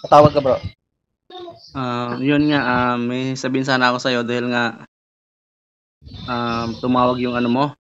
Patawag ka, bro. Yun nga, may sabihin sana ako sa'yo dahil nga tumawag yung ano mo,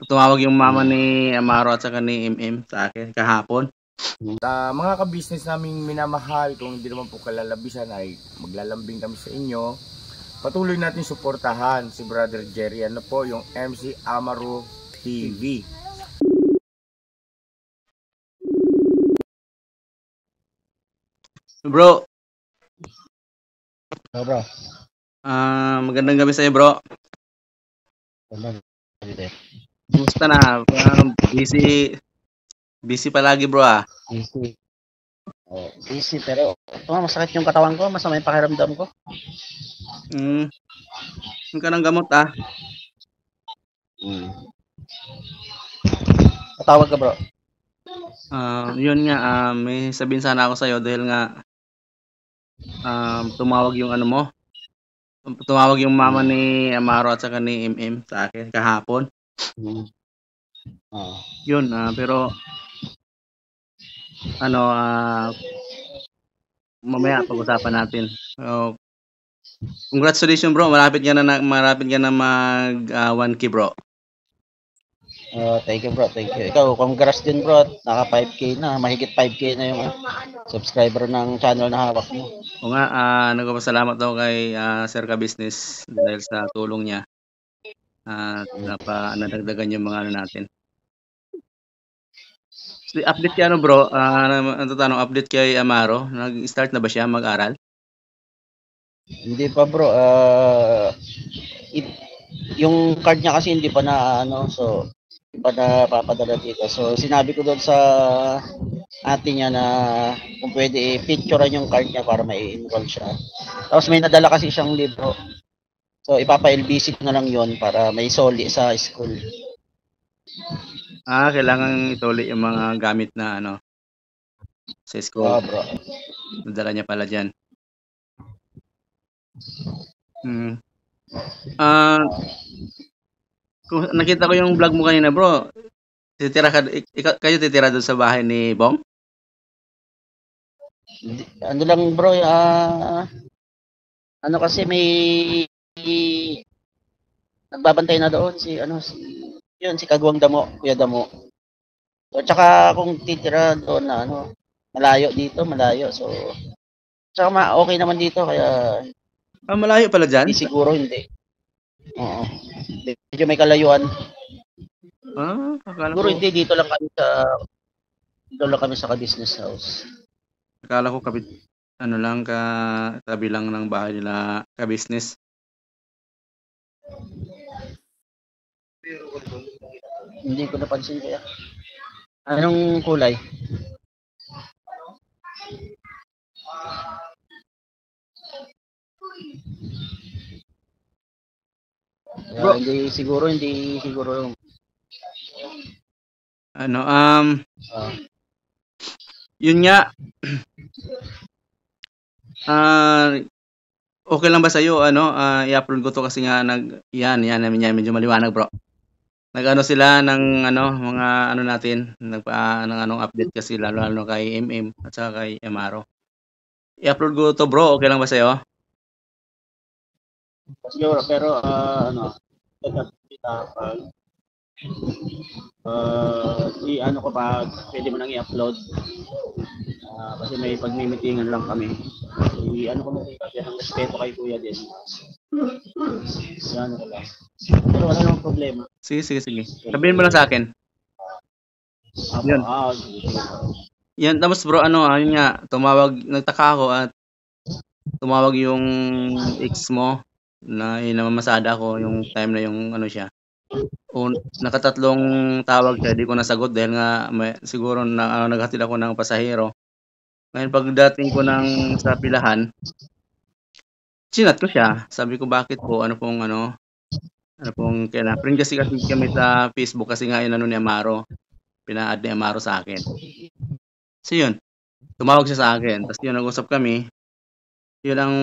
tumawag yung mama ni Amaro at saka ni MM sa akin kahapon. Mga ka-business naming minamahal, kung hindi naman po kalalabisan ay maglalambing kami sa inyo. Patuloy natin suportahan si Brother Jerry, ano po, yung MC Amaro TV. Bro, Bro. magandang gabi sa'yo, bro. Kumusta na? Busy palagi, bro, Busy. Busy, pero masakit yung katawan ko, masama yung pakiramdam ko. Yung ka ng gamot, Patawag ka, bro. Yun nga, may sabihin sana ako sa'yo dahil nga tumawag yung ano mo, tumawag yung mama ni Amaro at saka ni MM sa akin kahapon. Yun, pero mamaya pag-usapan natin. Congratulations, bro. Malapit ka na mag 1K, bro. Thank you, bro. Thank you. Ikaw, congrats din, bro. Naka 5K na. Mahigit 5K na yung subscriber ng channel na hawak mo. O nga, nagpapasalamat daw kay Sir Ka Business dahil sa tulong niya. Nadagdagan yung mga ano natin. So, update kay bro? Update kay Amaro. Nag-start na ba siya mag-aral? Hindi pa, bro. Yung card niya kasi hindi pa na so hindi pa na papadala dito. So sinabi ko doon sa ate niya na kung pwede i-picturean yung card niya para mai-enroll siya. Tapos may nadala kasi siyang libro. So ipapa-LBC ko na lang yon para may soli sa school. Kailangan ituli yung mga gamit na sa school. Bro. Nadala niya pala dyan. Kung nakita ko yung vlog mo kanina, bro, kayo titira doon sa bahay ni Bong? Ano lang, bro, kasi may nagbabantay na doon si Kagwang Damo, Kuya Damo. So, tsaka kung titira doon na malayo dito. So, tsaka okay naman dito kaya malayo pala dyan? Siguro hindi. Oo. Medyo may kalayuan. Akala siguro ko, hindi dito lang kami sa ka-business house. Akala ko katabi lang ng bahay nila ka-business. Hindi ko napansin kaya. Anong kulay? Bro, hindi siguro. Yun nga. Okay lang ba sa'yo, i-upload ko to kasi nga yan, medyo maliwanag, bro. Nag-ano sila ng mga natin, ng update kasi lalo kay MM at saka kay Amaro. I-upload ko to, bro. Okay lang ba sa'yo? Siguro, pero ko pa, pwede mo nang i-upload. Kasi may pagmimitingan lang kami. Ko na kasi ang respeto kay Kuya din. Yan ko lang. Pero wala namang problema. Sige. Sabihin mo lang sa akin. Yun. Yan, tapos bro, yun nga, nagtaka ako at tumawag yung ex mo na inamamasada ko yung time na yung siya. Nakatatlong tawag siya, di ko nasagot dahil nga siguro naghatid ako ng pasahero. Ngayon pagdating ko sa pilahan, chinat ko siya. Sabi ko bakit po, ano pong kaya friend kasi kami sa Facebook kasi nga yun ni Amaro. Pina-add ni Amaro sa akin. So yun, tumawag siya sa akin. Tapos yun, nag-usap kami. Yun ang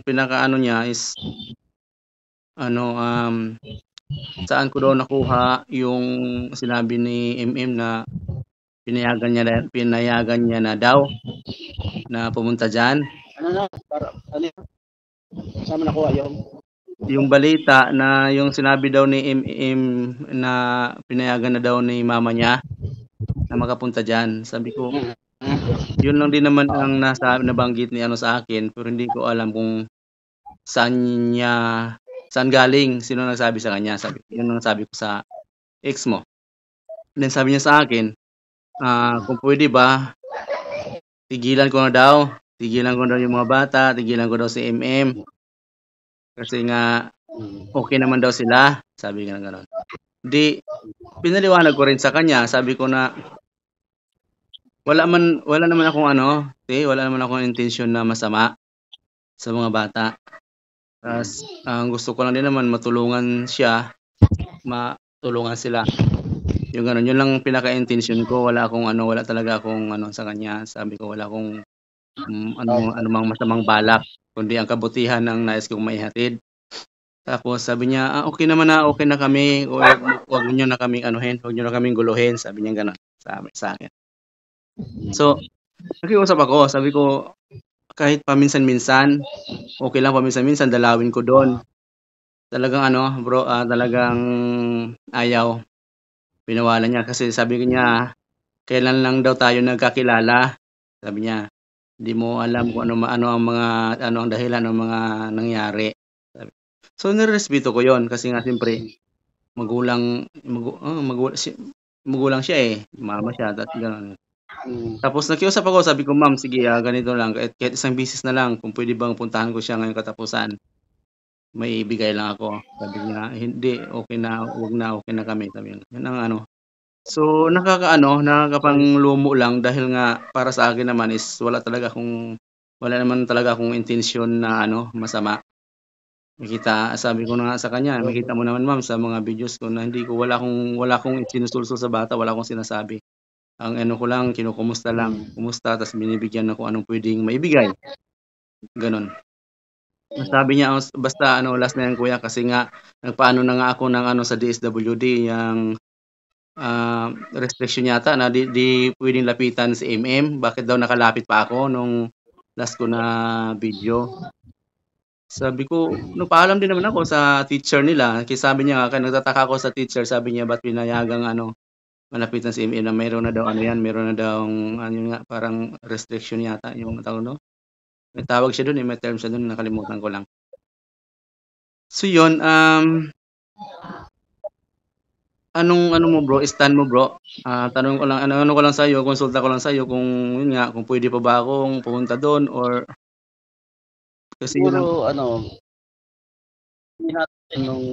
pinaka niya is saan ko daw nakuha yung sinabi ni MM na pinayagan niya na daw na pumunta diyan. Ano na, para, ano yun? Saan mo nakuha Yung balita na yung sinabi daw ni MM na pinayagan na daw ni mama niya na makapunta diyan. Sabi ko, yun lang din naman ang nabanggit ni ano sa akin, pero hindi ko alam kung saan galing, sino nagsabi sa kanya. Yun ang sabi ko sa ex mo. Then sabi niya sa akin, kung pwede ba, tigilan ko na daw yung mga bata, tigilan ko daw si MM. Kasi nga, okay naman daw sila. Sabi nga gano'n. Di, pinaliwanag ko rin sa kanya. Sabi ko na, wala naman akong intensyon na masama sa mga bata. Tapos, ang gusto ko lang din naman, matulungan sila. Yung gano'n, yun lang pinaka-intention ko. Wala talaga akong sa kanya. Sabi ko, wala akong anumang masamang balak, kundi ang kabutihan ng nais kong maihatid. Tapos sabi niya, okay naman na, okay na kami, huwag niyo na kaming huwag niyo na kaming guluhin, sabi niya gano'n sa akin. So, nakiusap ako, sabi ko, kahit paminsan-minsan, okay lang paminsan-minsan, dalawin ko doon. Talagang bro, talagang ayaw. Pinawala niya kasi sabi niya, kailan lang daw tayo nagkakilala, sabi niya. Hindi mo alam kung ano ang dahilan ng mga nangyari. So nirespeto ko 'yon kasi nga siyempre magulang siya mama siya at gano'n. Tapos nakiusap ako, sabi ko, ma'am, sige, ganito lang, kahit isang bisis na lang, kung pwede bang puntahan ko siya ngayong katapusan, may ibigay lang ako. Sabi niya, hindi, okay na, okay na kami. Sabi niya, yun ang So, nakakapanglumo lang dahil nga para sa akin naman is wala naman talaga akong intensyon na masama. Sabi ko na nga sa kanya, makita mo naman, ma'am, sa mga videos ko na wala akong sinusulsul sa bata, wala akong sinasabi. Ang ko lang, kinukumusta lang, tapos binibigyan ako anong pwedeng maibigay. Ganon. Sabi niya, basta last na yan, kuya, kasi nga nagpaano na nga ako ng sa DSWD, yung restriction yata na di pwedeng lapitan si MM. Bakit daw nakalapit pa ako nung last ko na video? Sabi ko, paalam din naman ako sa teacher nila. Kasi sabi niya nga, nagtataka ako sa teacher, sabi niya, ba't pinayagang malapitan si MM na mayroon na daw mayroon na daw nga, parang restriction yata yung tawag, no? May tawag siya doon, may term siya doon, nakalimutan ko lang. So yun, anong mo, bro? Stand mo, bro? Tanong ko lang, ano ko lang sa iyo, konsulta ko lang sa iyo kung yun nga, kung pwede pa ba akong pumunta doon or kasi siguro hindi natin nung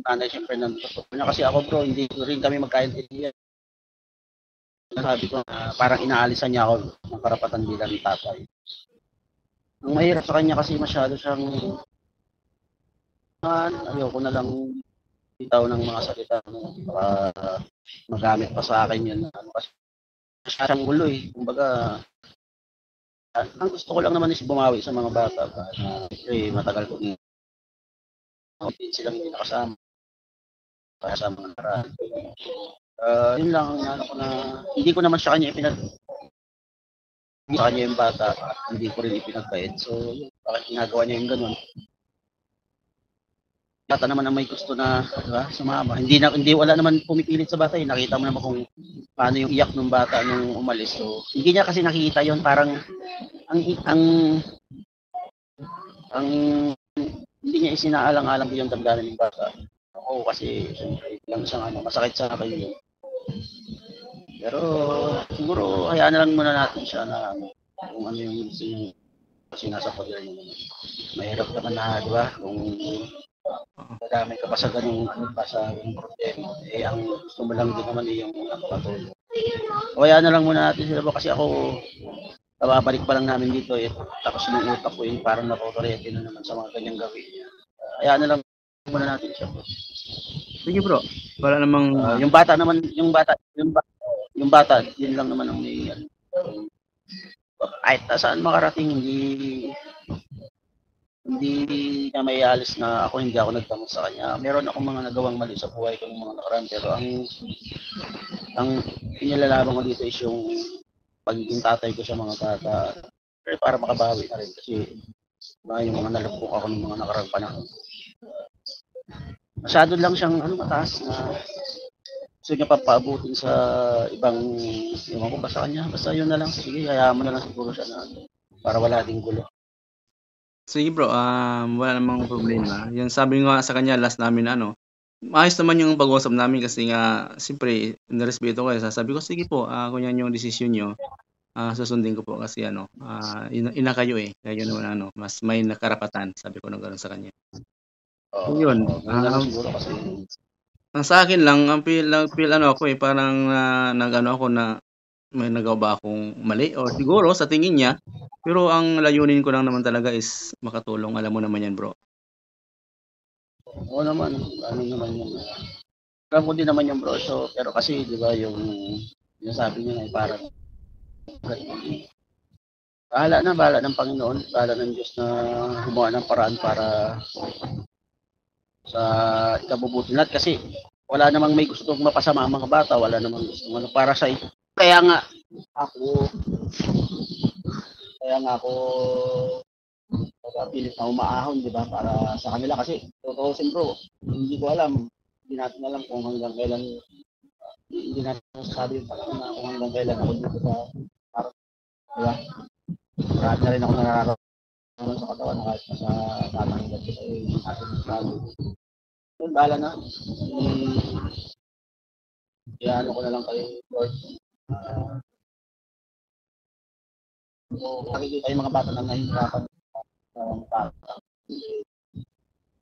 nanay siyempre nandito niya kasi ako, bro, hindi rin kami magkaintindihan. Sabi ko, parang inaalisan niya ako ng karapatan bilang tatay. Ang mahirap sa kanya kasi masyado siyang ayoko na lang bitaw ng mga salita para magamit pa sa akin yun. Kasi siyang gulo kumbaga, ang gusto ko lang naman is bumawi sa mga bata na matagal ko silang hindi nakasama kaya sa mga nakaraan. Yun lang ang ko na hindi ko naman sa kanya sa kanya yung bata, hindi ko rin ipinagbayad. So, bakit ginagawa niya yung ganun? Bata naman ang may gusto na, diba, sumama. Hindi wala naman pumipilit sa bata. Nakita mo naman kung paano yung iyak ng bata nung umalis. So, hindi niya kasi nakikita yon, parang hindi niya isinaalang-alang yung damdamin ng bata. Ako kasi lang siyang masakit sa akin yun. Pero siguro hayaan na lang muna natin siya na kung ano yung sinasa poder niya. Mahirap naman na, di ba? Kung madami ka pa sa ganung problema, ang gusto mo lang din naman yung patuloy. Hayaan na lang muna natin sila kasi ako babalik pa lang namin dito tapos yung utak ko yung parang napotorete na naman sa mga ganyang gawin niya. Hayaan na lang muna natin siya. Sige, bro. Wala namang yung bata, yun lang naman ang may kahit saan makarating, hindi niya may alis na hindi ako nagtamo sa kanya. Meron akong mga nagawang mali sa buhay ko ng mga nakaraan, pero ang inilalaban ko dito is yung pagiging tatay ko sa mga bata. Pero para makabawi na rin kasi yung mga nalagpok ako ng mga nakarang panahon. Masyado lang siyang mataas na gusto niya papaabutin sa ibang yung ko ba sa kanya. Basta yun na lang. Sige, hayaan mo na lang siguro siya na para wala ding gulo. Sige bro, wala namang problema. Yung sabi nga sa kanya last namin maayos naman yung pag-uusap namin kasi nga siyempre nirespeto ko. Sabi ko sige po, kung yan yung desisyon nyo, susundin ko po kasi ina kayo kayo naman mas may nakarapatan, sabi ko na gano'n sa kanya. Yun. Ang sa akin lang, ang feel ako parang ako na may nagawa ba akong mali o siguro sa tingin niya, pero ang layunin ko lang naman talaga is makatulong. Alam mo naman yan, bro. Oo naman, naman yun. Alam ko din naman yung bro, so, pero kasi, di ba, yung sabi niya parang bahala ng Panginoon, bahala ng Diyos na gumawa ng paraan para sa ikabubuti natin kasi wala namang may gustong mapasama ang mga bata, wala namang gustong para sa iyo. Kaya nga ako pilit na umaahon, di ba, para sa kanila kasi tutuusin bro, hindi ko alam, hindi natin alam kung hanggang kailan, hindi natin sabi yung kung hanggang kailan ako dito sa diba? Marami na rin ako nararamdaman sa katawan kahit sa batang edad ko ating masabi. Yun, bahala na. Iano ko na lang kayo, Lord. Nakikita yung mga bata na nahihirapan ng bata.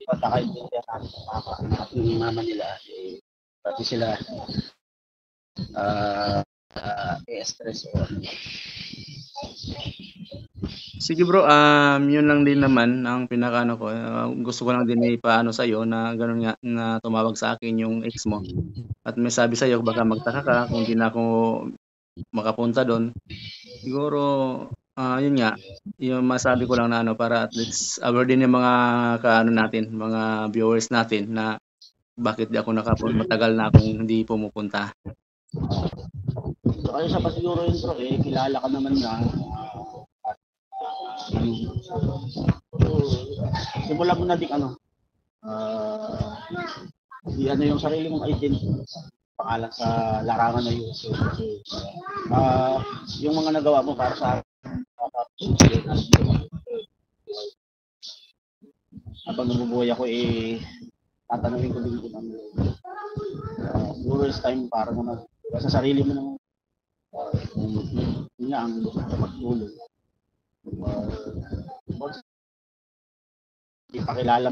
Pagkakaintindihan natin ng papa at yung mama nila, pati sila stress o Sige bro, yun lang din naman ang pinakaano ko. Gusto ko lang din ipaano sa iyo na gano'n nga na tumawag sa akin yung ex mo. At may sabi sa iyo baka magtaka ka kung hindi na ako makapunta doon. Siguro yun nga, yung masabi ko lang na para at least aware din yung mga natin, mga viewers natin na bakit di ako matagal na akong hindi pumupunta. So, kaya sa pasiguro yun bro, kilala ka naman na simulan mo na din yung sarili mong identity pangalan sa larangan na yun. Yung mga nagawa mo para sa habang nabubuhay ako tatanungin ko din kung siguro is time para naman sa sarili mo naman yun nga ang magtulong. Ipakilala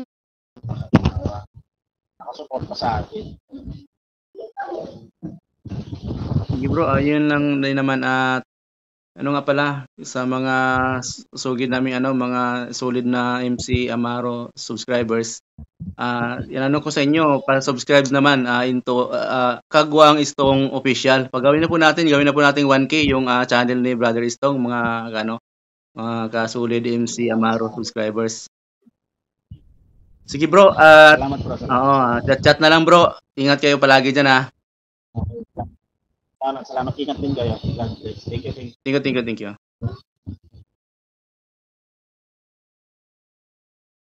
nakasuporta sa atin. Sige bro, yun lang din naman at nga pala sa mga sugid namin mga solid na MC Amaro subscribers. Ko sa inyo para subscribe naman into Kagwang Istong Official. Gawin na po natin 1K yung channel ni Brother Istong, mga mga kasulid MC Amaro subscribers. Sige bro, salamat bro. chat na lang bro. Ingat kayo palagi diyan ha. Salamat, ingat din kayo. Thank you. Thank you.